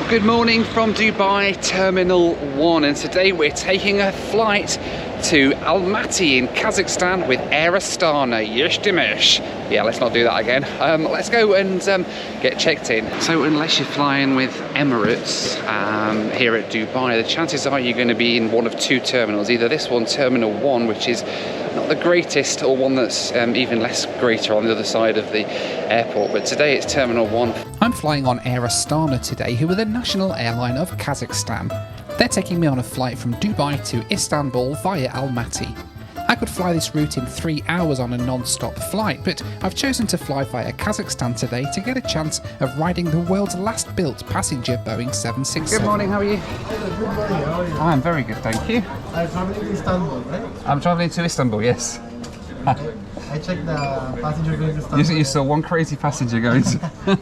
Good morning from Dubai Terminal 1, and today we're taking a flight to Almaty in Kazakhstan with Air Astana. Yesh Dimesh. Yeah, let's not do that again. Let's go and get checked in. So unless you're flying with Emirates here at Dubai, the chances are you're going to be in one of two terminals. Either this one, Terminal 1, which is not the greatest, or one that's even less greater on the other side of the airport. But today it's Terminal 1. I'm flying on Air Astana today, who are the national airline of Kazakhstan. They're taking me on a flight from Dubai to Istanbul via Almaty. I could fly this route in 3 hours on a non-stop flight, but I've chosen to fly via Kazakhstan today to get a chance of riding the world's last built passenger Boeing 767. Good morning, how are you? Good morning, how are you? I'm very good, thank you. I'm traveling to Istanbul, right? I'm travelling to Istanbul, yes. I checked the passenger going to Istanbul. You saw one crazy passenger going to...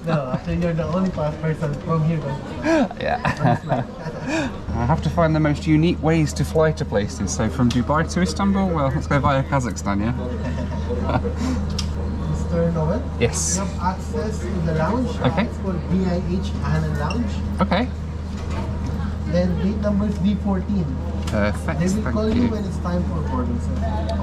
No, actually you're the only person from here going to Yeah. I have to find the most unique ways to fly to places. So from Dubai to Istanbul, well, let's go via Kazakhstan, yeah? Mr. Noel? Yes. You have access to the lounge. Okay. It's called BIH Hannan Lounge. Okay. Then gate number is B14. Perfect, They will thank call you you. when it's time for boarding, sir.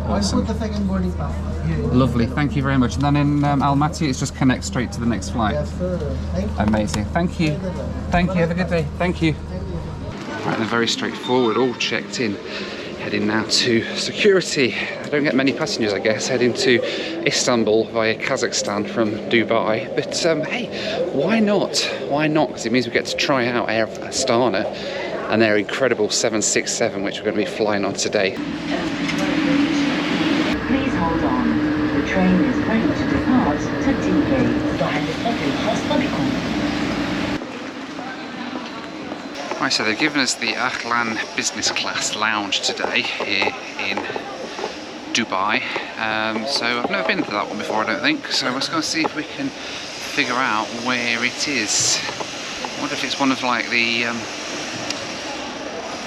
Awesome. I'll put the second boarding pass here. Lovely, thank you very much. And then in Almaty, it's just connect straight to the next flight. Yes, sir. Thank you. Amazing, thank you. Thank you, have a good day. Thank you. Right, they're very straightforward, all checked in. Heading now to security. I don't get many passengers, I guess, heading to Istanbul via Kazakhstan from Dubai. But hey, why not? Why not? Because it means we get to try out Air Astana and their incredible 767, which we're going to be flying on today. Please hold on. The train is ready to depart to Right, so they've given us the Ahlan business class lounge today here in Dubai. So I've never been to that one before, I don't think. So let's go and see if we can figure out where it is. I wonder if it's one of like the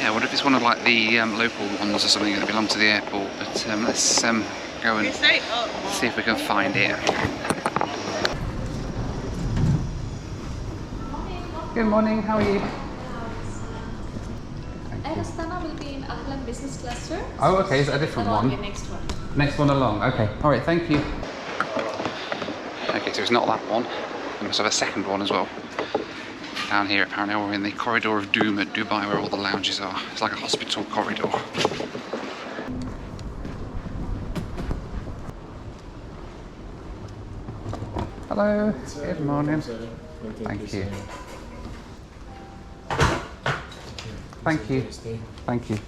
I wonder if it's one of like the local ones or something that belong to the airport. But let's go and see if we can find it. Good morning, how are you? Air Astana will be in Ahlan business class, sir. Oh, okay, is that a different Along one? the next one. Next one along, okay. Alright, thank you. Okay, so it's not that one. We must have a second one as well. Down here, apparently, we're in the corridor of doom at Dubai, where all the lounges are. It's like a hospital corridor. Hello, good morning. Thank you. Thank you. Thank you.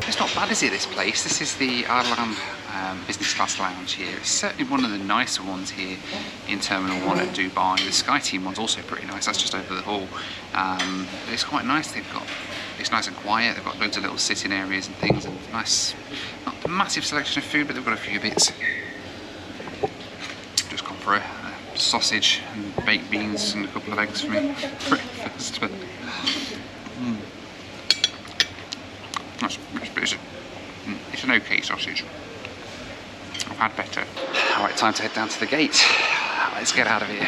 It's not bad, is it, this place? This is the Ahlan business class lounge here. It's certainly one of the nicer ones here in Terminal 1 at Dubai. The Sky Team one's also pretty nice. That's just over the hall. But it's quite nice. It's nice and quiet. They've got loads of little sitting areas and things, and nice, not a massive selection of food, but they've got a few bits. Just gone for a sausage and baked beans and a couple of eggs for me breakfast. But it's an okay sausage. I've had better. Alright, time to head down to the gate. Let's get out of here.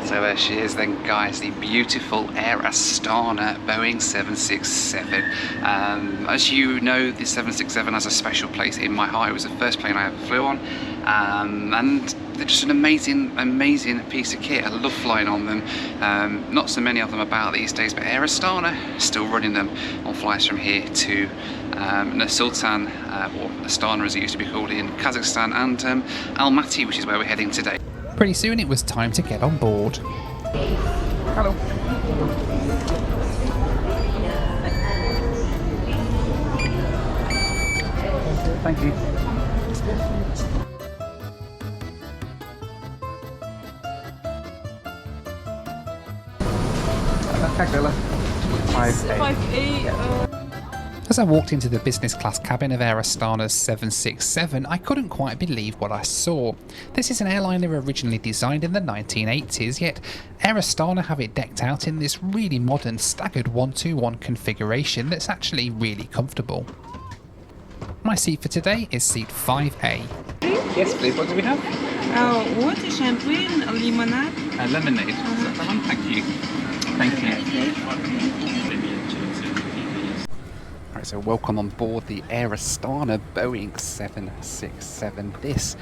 So there she is then, guys, the beautiful Air Astana Boeing 767. As you know, the 767 has a special place in my heart. It was the first plane I ever flew on, and they're just an amazing piece of kit. I love flying on them. Not so many of them about these days, but Air Astana still running them on flights from here to Nur Sultan, or Astana as it used to be called, in Kazakhstan, and Almaty, which is where we're heading today. Pretty soon it was time to get on board. Hello. Thank you. As I walked into the business class cabin of Air Astana's 767, I couldn't quite believe what I saw. This is an airliner originally designed in the 1980s, yet Air Astana have it decked out in this really modern staggered 1-2-1 configuration that's actually really comfortable. My seat for today is seat 5A. Yes, please. What do we have? Water, champagne, lemonade. Lemonade. Is that the one? Thank you. Thank you. Alright, so welcome on board the Air Astana Boeing 767. This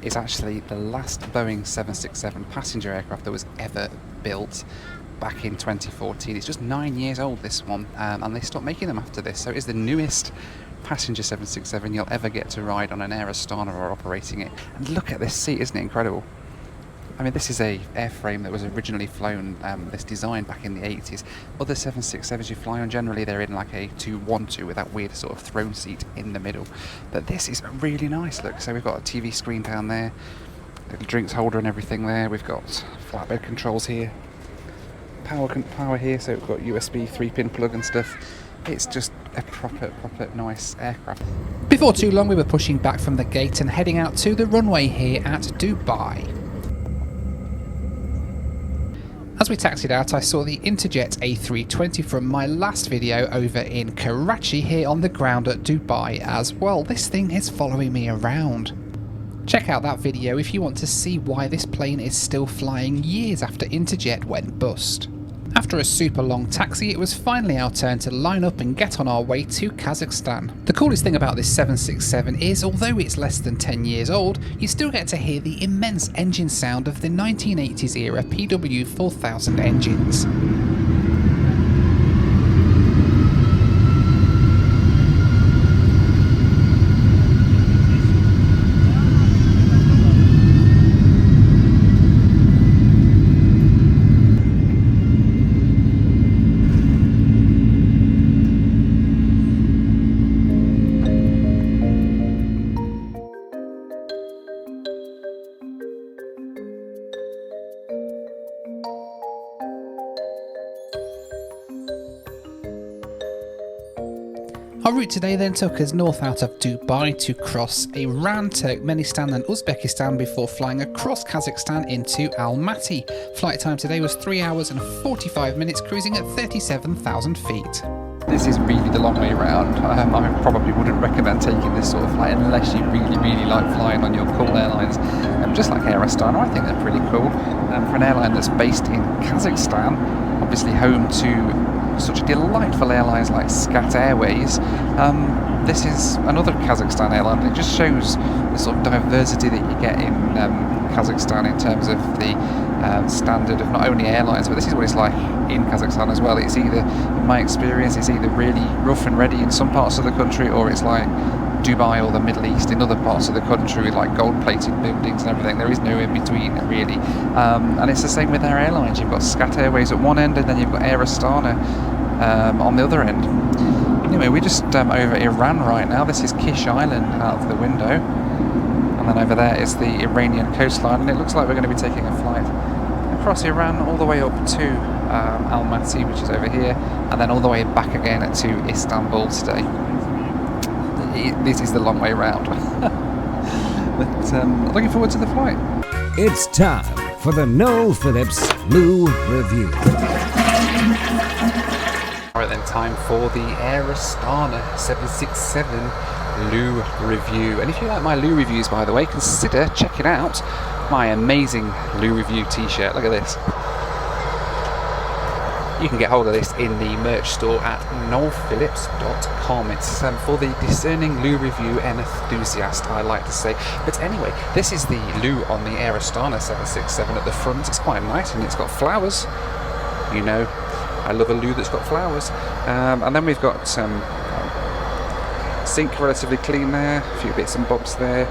is actually the last Boeing 767 passenger aircraft that was ever built back in 2014. It's just 9 years old, this one, and they stopped making them after this. So it is the newest passenger 767 you'll ever get to ride on an Air Astana or operating it. And look at this seat, isn't it incredible? I mean, this is a airframe that was originally flown, this design back in the 80s. Other 767s you fly on, generally they're in like a 212 with that weird sort of throne seat in the middle. But this is really nice, look. So we've got a TV screen down there, little drinks holder and everything there. We've got flatbed controls here, power here, so we've got USB 3-pin plug and stuff. It's just a proper nice aircraft. Before too long, we were pushing back from the gate and heading out to the runway here at Dubai. As we taxied out, I saw the Interjet A320 from my last video over in Karachi here on the ground at Dubai as well. This thing is following me around. Check out that video if you want to see why this plane is still flying years after Interjet went bust. After a super long taxi, it was finally our turn to line up and get on our way to Kazakhstan. The coolest thing about this 767 is, although it's less than 10 years old, you still get to hear the immense engine sound of the 1980s era PW4000 engines. Our route today then took us north out of Dubai to cross Iran, Turkmenistan and Uzbekistan before flying across Kazakhstan into Almaty. Flight time today was 3 hours and 45 minutes, cruising at 37,000 feet. This is really the long way around. I probably wouldn't recommend taking this sort of flight unless you really like flying on your cool airlines. Just like Air Astana, I think they're pretty cool. For an airline that's based in Kazakhstan, obviously home to such delightful airlines like Skat Airways, this is another Kazakhstan airline. It just shows the sort of diversity that you get in Kazakhstan in terms of the standard of not only airlines, but this is what it's like in Kazakhstan as well. It's either, in my experience, it's either really rough and ready in some parts of the country, or it's like Dubai or the Middle East in other parts of the country with like gold-plated buildings and everything. There is no in between really, and it's the same with their airlines. You've got Skat Airways at one end, and then you've got Air Astana on the other end. Anyway, we're just over Iran right now. This is Kish Island out of the window, and then over there is the Iranian coastline, and it looks like we're going to be taking a flight across Iran all the way up to Almaty, which is over here, and then all the way back again to Istanbul today. This is the long way round. But looking forward to the flight. It's time for the Noel Phillips Lou Review. Alright then, time for the Air Astana 767 Lou Review. And if you like my Lou Reviews, by the way, consider checking out my amazing Lou Review t-shirt. Look at this. You can get hold of this in the merch store at noelphillips.com. It's for the discerning Lou Review enthusiast, I like to say. But anyway, this is the Lou on the Air Astana 767 at the front. It's quite nice, and it's got flowers. You know, I love a Lou that's got flowers. And then we've got sink relatively clean there, a few bits and bobs there,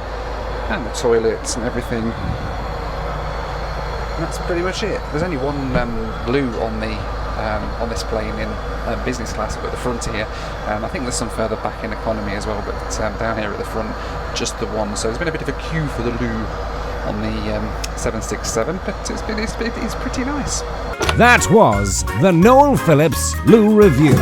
and the toilets and everything. And that's pretty much it. There's only one Lou on this plane in business class at the front here. I think there's some further back in economy as well, but down here at the front, just the one. So there's been a bit of a queue for the Lou on the 767, but it's pretty nice. That was the Noel Phillips Lou Review.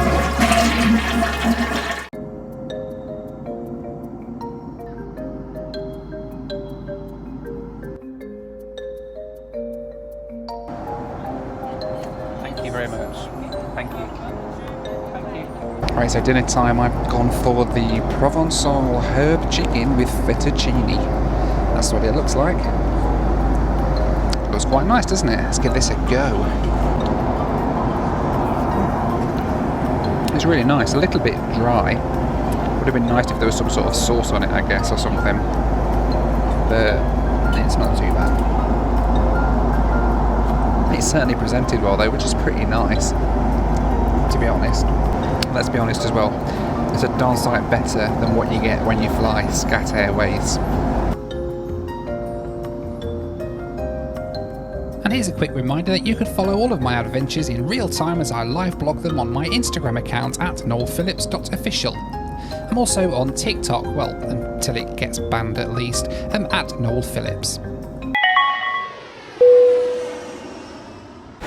Thank you very much. Thank you. Thank you. Right, so dinner time, I've gone for the Provençal herb chicken with fettuccine. That's what it looks like. Looks quite nice, doesn't it? Let's give this a go. It's really nice, a little bit dry. Would have been nice if there was some sort of sauce on it, I guess, or something. But it's not too bad. It's certainly presented well though, which is pretty nice, to be honest. Let's be honest as well, it's a darn sight better than what you get when you fly Scat Airways. And here's a quick reminder that you can follow all of my adventures in real time as I live blog them on my Instagram account at noelphillips.official. I'm also on TikTok, well, until it gets banned at least, at Noel Phillips.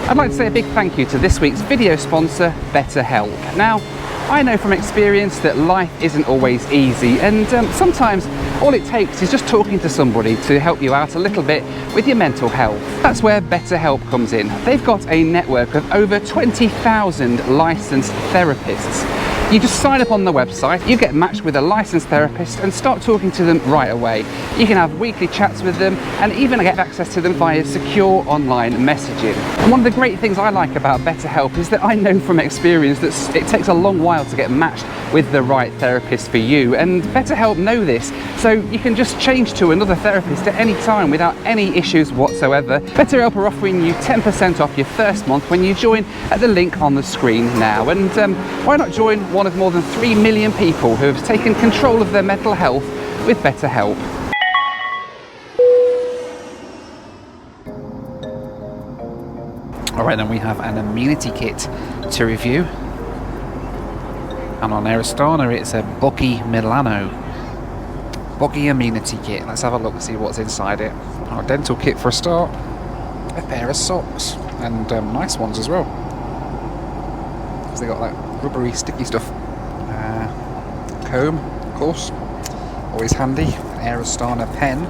I'd like to say a big thank you to this week's video sponsor, BetterHelp. Now, I know from experience that life isn't always easy, and sometimes all it takes is just talking to somebody to help you out a little bit with your mental health. That's where BetterHelp comes in. They've got a network of over 20,000 licensed therapists. You just sign up on the website, you get matched with a licensed therapist and start talking to them right away. You can have weekly chats with them and even get access to them via secure online messaging. And one of the great things I like about BetterHelp is that I know from experience that it takes a long while to get matched with the right therapist for you, and BetterHelp know this, so you can just change to another therapist at any time without any issues whatsoever. BetterHelp are offering you 10% off your first month when you join at the link on the screen now, and why not join one of more than 3 million people who have taken control of their mental health with BetterHelp. Alright, then we have an amenity kit to review. And on Air Astana it's a Buggy Milano. Buggy amenity kit. Let's have a look and see what's inside it. Our dental kit for a start. A pair of socks. And nice ones as well. Because they got that rubbery sticky stuff. Comb, of course. Always handy. An Air Astana pen.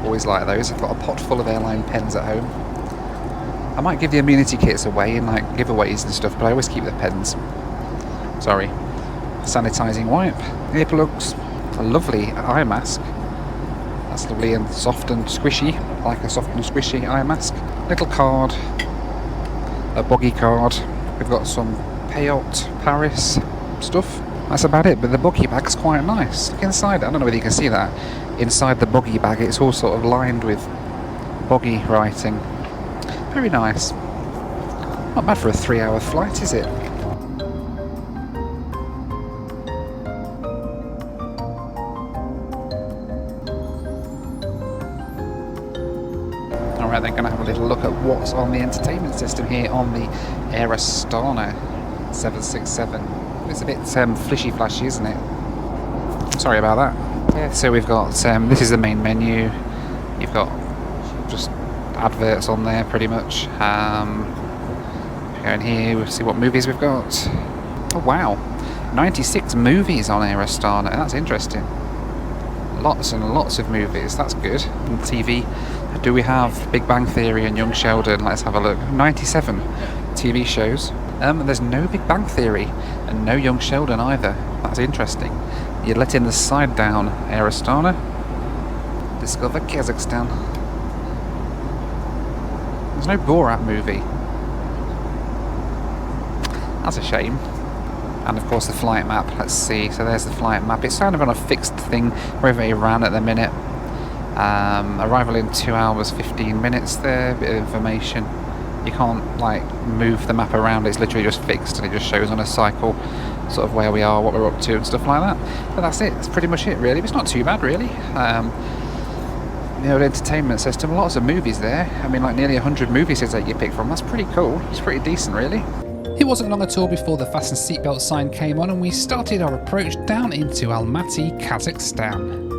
Always like those. I've got a pot full of airline pens at home. I might give the amenity kits away in like giveaways and stuff, but I always keep the pens. Sorry. Sanitising wipe. Earplugs. A lovely eye mask. That's lovely and soft and squishy. I like a soft and squishy eye mask. Little card. A buggy card. We've got some Payot Paris stuff. That's about it, but the buggy bag's quite nice. Look inside it. I don't know whether you can see that. Inside the buggy bag it's all sort of lined with buggy writing. Very nice. Not bad for a 3-hour flight, is it? Alright, then going to have a little look at what's on the entertainment system here on the Air Astana 767. It's a bit flishy flashy, isn't it? Sorry about that. Yeah, so we've got, this is the main menu. You've got just adverts on there pretty much. Go in here, we'll see what movies we've got. Oh wow, 96 movies on Air Astana, that's interesting. Lots and lots of movies, that's good. And TV, do we have Big Bang Theory and Young Sheldon? Let's have a look. 97 TV shows. There's no Big Bang Theory and no Young Sheldon either. That's interesting. You're letting the side down, Air Astana. Discover Kazakhstan. There's no Borat movie. That's a shame. And of course the flight map, let's see. So there's the flight map. It's kind of on a fixed thing wherever Iran at the minute. Arrival in 2 hours 15 minutes there, bit of information. You can't like move the map around, it's literally just fixed and it just shows on a cycle sort of where we are, what we're up to and stuff like that. But that's it, that's pretty much it really. It's not too bad really. The old entertainment system, lots of movies there. I mean like nearly 100 movies that you pick from. That's pretty cool. It's pretty decent really. It wasn't long at all before the fasten seatbelt sign came on and we started our approach down into Almaty, Kazakhstan.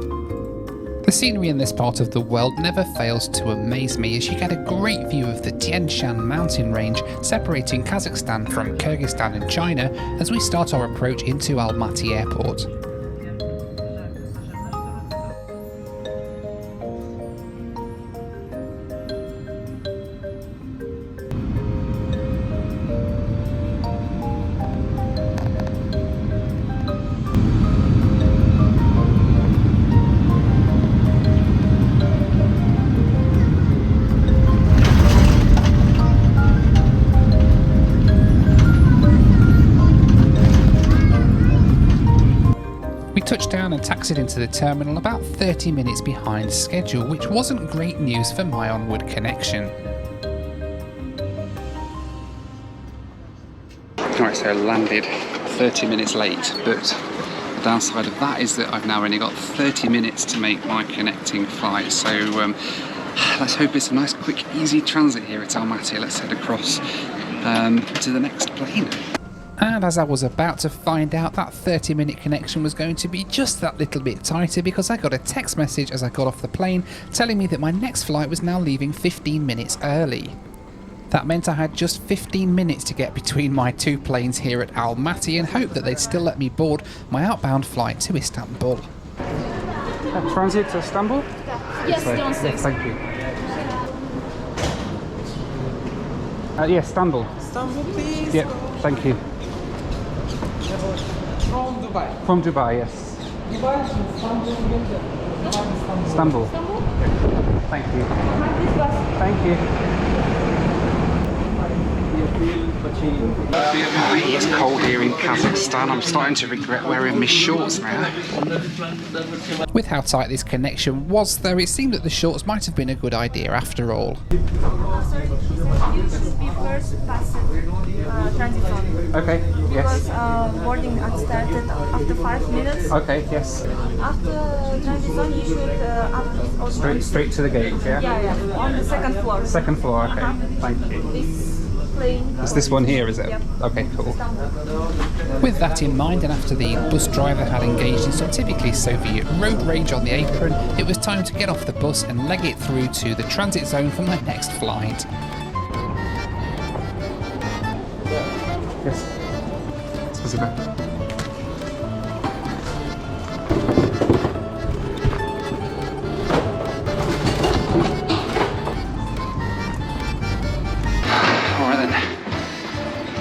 The scenery in this part of the world never fails to amaze me as you get a great view of the Tian Shan mountain range separating Kazakhstan from Kyrgyzstan and China as we start our approach into Almaty airport. We touched down and taxied into the terminal about 30 minutes behind schedule, which wasn't great news for my onward connection. Alright, so I landed 30 minutes late, but the downside of that is that I've now only got 30 minutes to make my connecting flight. So let's hope it's a nice, quick, easy transit here at Almaty. Let's head across to the next plane. And as I was about to find out, that 30-minute connection was going to be just that little bit tighter, because I got a text message as I got off the plane telling me that my next flight was now leaving 15 minutes early. That meant I had just 15 minutes to get between my two planes here at Almaty and hope that they'd still let me board my outbound flight to Istanbul. Transit to Istanbul? Yes, downstairs. Thank you. Yes, Istanbul. Istanbul, please. Yep, thank you. From Dubai. From Dubai, yes. Dubai, Istanbul. Istanbul. Thank you. Thank you. It's cold here in Kazakhstan. I'm starting to regret wearing my shorts now. With how tight this connection was, though, it seemed that the shorts might have been a good idea after all. Sorry, you should be first past transit zone. Okay, yes. Because boarding started after 5 minutes. Okay, yes. After transit zone, you should Straight to the gate, yeah? Yeah, on the second floor. Second floor, okay. Thank you. This plane. Is this one here, is it? Yep. Okay, cool. With that in mind, and after the bus driver had engaged in some typically Soviet road rage on the apron, it was time to get off the bus and leg it through to the transit zone for my next flight. Yes. Спасибо. Alright then,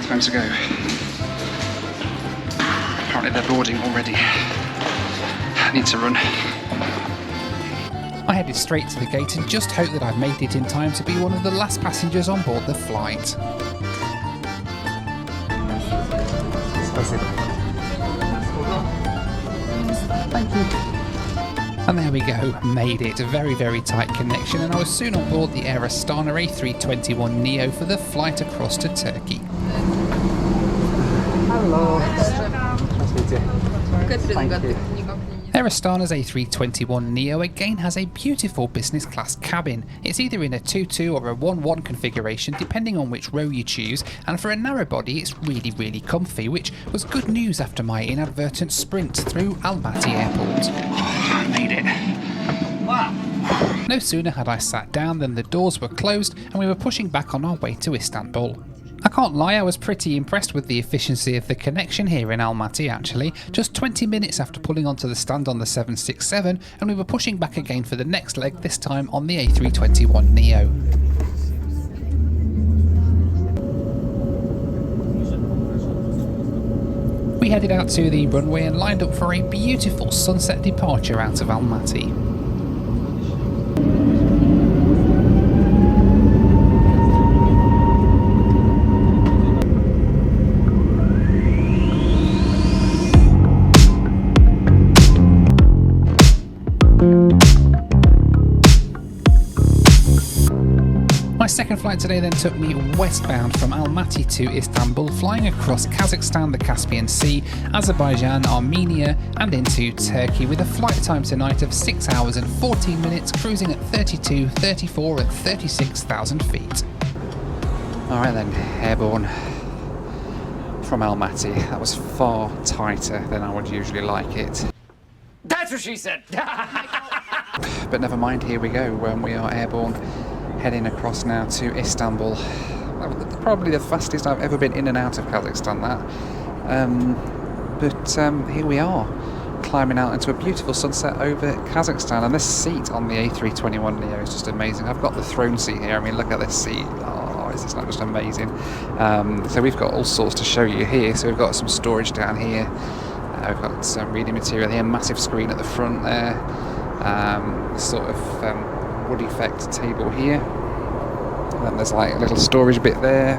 time to go. Apparently they're boarding already. I need to run. I headed straight to the gate and just hoped that I'd made it in time to be one of the last passengers on board the flight. Thank you. And there we go, made it. A very, very tight connection, and I was soon on board the Air Astana A321neo for the flight across to Turkey. Hello. Nice to meet you. Thank you. Air Astana's A321neo again has a beautiful business class cabin. It's either in a 2-2 or a 1-1 configuration depending on which row you choose, and for a narrow body it's really, really comfy, which was good news after my inadvertent sprint through Almaty Airport. I made it. Wow. No sooner had I sat down than the doors were closed and we were pushing back on our way to Istanbul. I can't lie, I was pretty impressed with the efficiency of the connection here in Almaty actually. Just 20 minutes after pulling onto the stand on the 767 and we were pushing back again for the next leg, this time on the A321neo. We headed out to the runway and lined up for a beautiful sunset departure out of Almaty. My second flight today then took me westbound from Almaty to Istanbul, flying across Kazakhstan, the Caspian Sea, Azerbaijan, Armenia and into Turkey, with a flight time tonight of 6 hours and 14 minutes, cruising at 32, 34 and 36,000 feet. Alright then, airborne from Almaty. That was far tighter than I would usually like it. That's what she said. But never mind, here we go. We are airborne, heading across now to Istanbul. Probably the fastest I've ever been in and out of Kazakhstan, but here we are, climbing out into a beautiful sunset over Kazakhstan, and this seat on the A321neo is just amazing. I've got the throne seat here. I mean, look at this seat. Oh, is this not just amazing? So we've got all sorts to show you here. So we've got some storage down here. We've got some reading material here, massive screen at the front there, sort of wood effect table here, and then there's like a little storage bit there.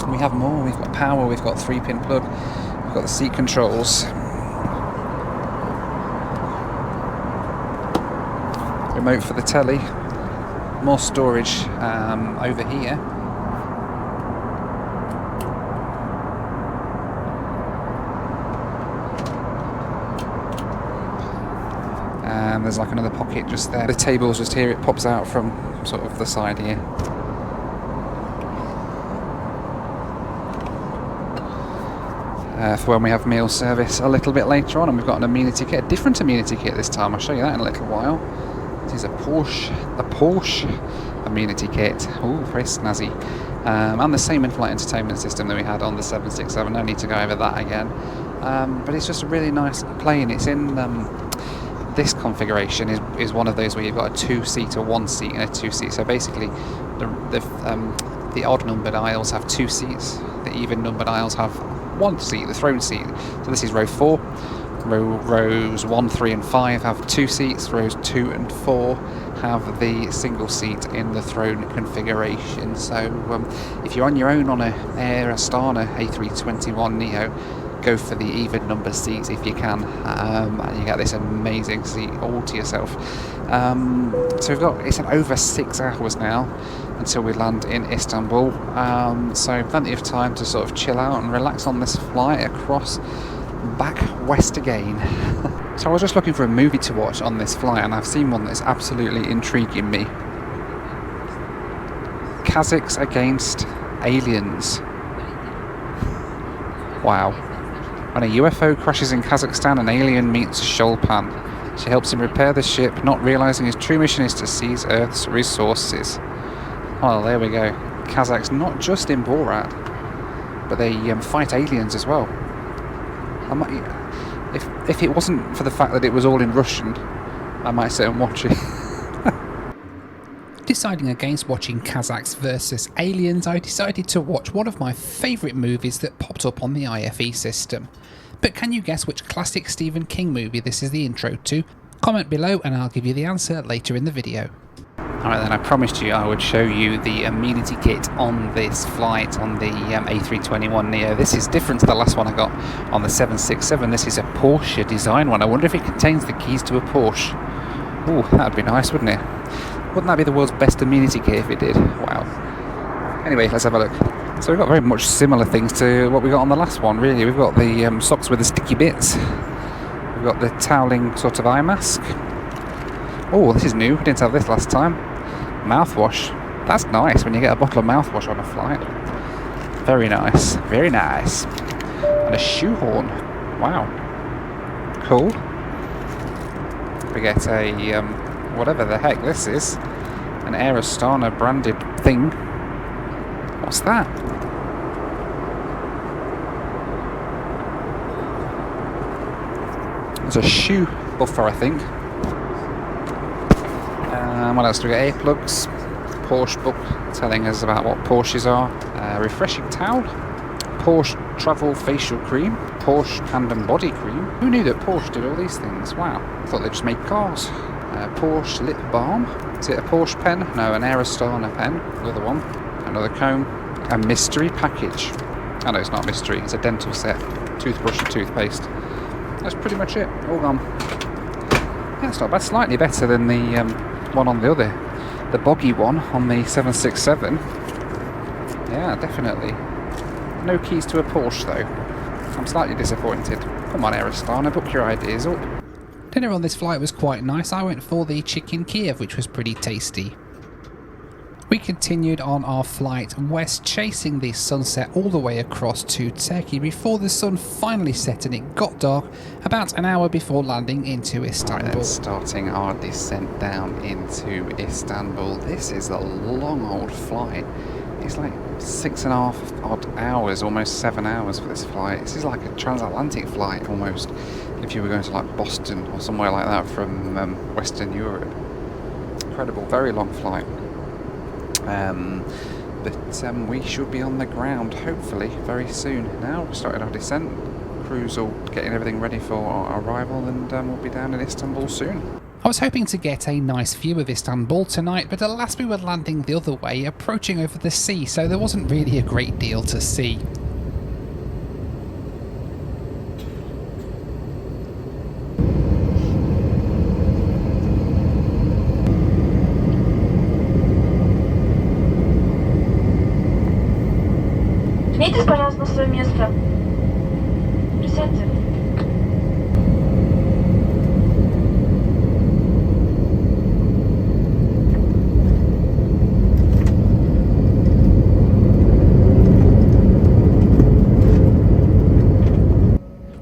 We have more. We've got power, we've got 3-pin plug, we've got the seat controls, remote for the telly. More storage over here. And there's like another pocket just there. The table's just here, it pops out from sort of the side here. For when we have meal service a little bit later on, and we've got an amenity kit, a different amenity kit this time. I'll show you that in a little while. It is a Porsche amenity kit. Oh, very snazzy. And the same in-flight entertainment system that we had on the 767. No need to go over that again. But it's just a really nice plane. It's in this configuration is one of those where you've got a 2-seat, a 1-seat, and a 2-seat. So basically, the odd numbered aisles have 2 seats. The even numbered aisles have 1 seat, the throne seat. So this is row 4. Rows 1, 3 and 5 have 2 seats. Rows 2 and 4 have the single seat in the throne configuration. So if you're on your own on a Air Astana A321neo, go for the even number seats if you can, and you get this amazing seat all to yourself. So it's an over 6 hours now until we land in Istanbul, so plenty of time to sort of chill out and relax on this flight across back west again. So I was just looking for a movie to watch on this flight, and I've seen one that's absolutely intriguing me. Kazakhs against aliens. Wow. When a UFO crashes in Kazakhstan, an alien meets Shulpan. She helps him repair the ship, not realising his true mission is to seize Earth's resources. Oh, there we go. Kazakhs not just in Borat, but they fight aliens as well. If it wasn't for the fact that it was all in Russian, I might sit and watch it. Deciding against watching Kazakhs versus aliens, I decided to watch one of my favourite movies that popped up on the IFE system. But can you guess which classic Stephen King movie this is the intro to? Comment below and I'll give you the answer later in the video. Alright then, I promised you I would show you the amenity kit on this flight on the A321neo. This is different to the last one I got on the 767. This is a Porsche design one. I wonder if it contains the keys to a Porsche. Ooh, that would be nice, wouldn't it? Wouldn't that be the world's best amenity kit if it did? Wow. Anyway, let's have a look. So we've got very much similar things to what we got on the last one, really. We've got the socks with the sticky bits. We've got the toweling sort of eye mask. Oh, this is new. We didn't have this last time. Mouthwash. That's nice when you get a bottle of mouthwash on a flight. Very nice. Very nice. And a shoehorn. Wow. Cool. We get a, whatever the heck this is. An Air Astana branded thing. What's that? It's a shoe buffer, I think. What else do we get? Earplugs, Porsche book telling us about what Porsches are, refreshing towel, Porsche travel facial cream, Porsche hand and body cream. Who knew that Porsche did all these things? Wow, I thought they just made cars. Porsche lip balm. Is it a Porsche pen? No, an Air Astana pen. Another one. Another comb. A mystery package. Oh no, it's not a mystery. It's a dental set. Toothbrush and toothpaste. That's pretty much it. All gone. Yeah, it's not bad. Slightly better than the one on the other. The boggy one on the 767. Yeah, definitely. No keys to a Porsche though. I'm slightly disappointed. Come on, Air Astana, book your ideas up. Dinner on this flight was quite nice. I went for the chicken Kiev, which was pretty tasty. We continued on our flight west, chasing the sunset all the way across to Turkey before the sun finally set and it got dark about an hour before landing into Istanbul. Right then, starting our descent down into Istanbul. This is a long old flight. It's like 6.5 odd hours, almost 7 hours for this flight. This is like a transatlantic flight almost, if you were going to like Boston or somewhere like that from Western Europe. Incredible, very long flight. But we should be on the ground hopefully very soon. Now we started our descent, crew's all getting everything ready for our arrival, and we'll be down in Istanbul soon. I was hoping to get a nice view of Istanbul tonight, but alas we were landing the other way, approaching over the sea, so there wasn't really a great deal to see. Садитесь, пожалуйста, на свое место. Присядьте.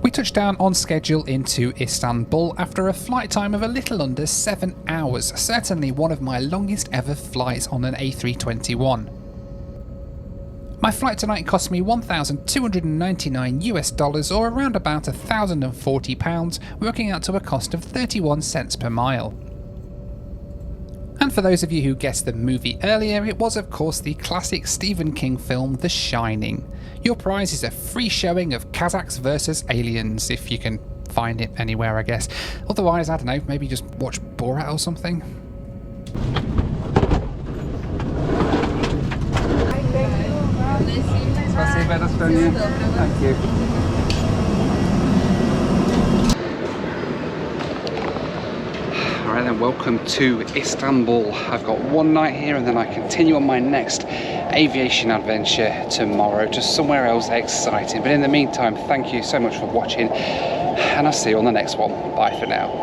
We touched down on schedule into Istanbul after a flight time of a little under 7 hours, certainly one of my longest ever flights on an A321. My flight tonight cost me $1,299 or around about £1,040, working out to a cost of 31 cents per mile. And for those of you who guessed the movie earlier, it was of course the classic Stephen King film The Shining. Your prize is a free showing of Kazakhs vs Aliens, if you can find it anywhere I guess. Otherwise, I don't know, maybe just watch Borat or something. Thank you. Alright then, welcome to Istanbul. I've got one night here and then I continue on my next aviation adventure tomorrow to somewhere else exciting. But in the meantime, thank you so much for watching and I'll see you on the next one. Bye for now.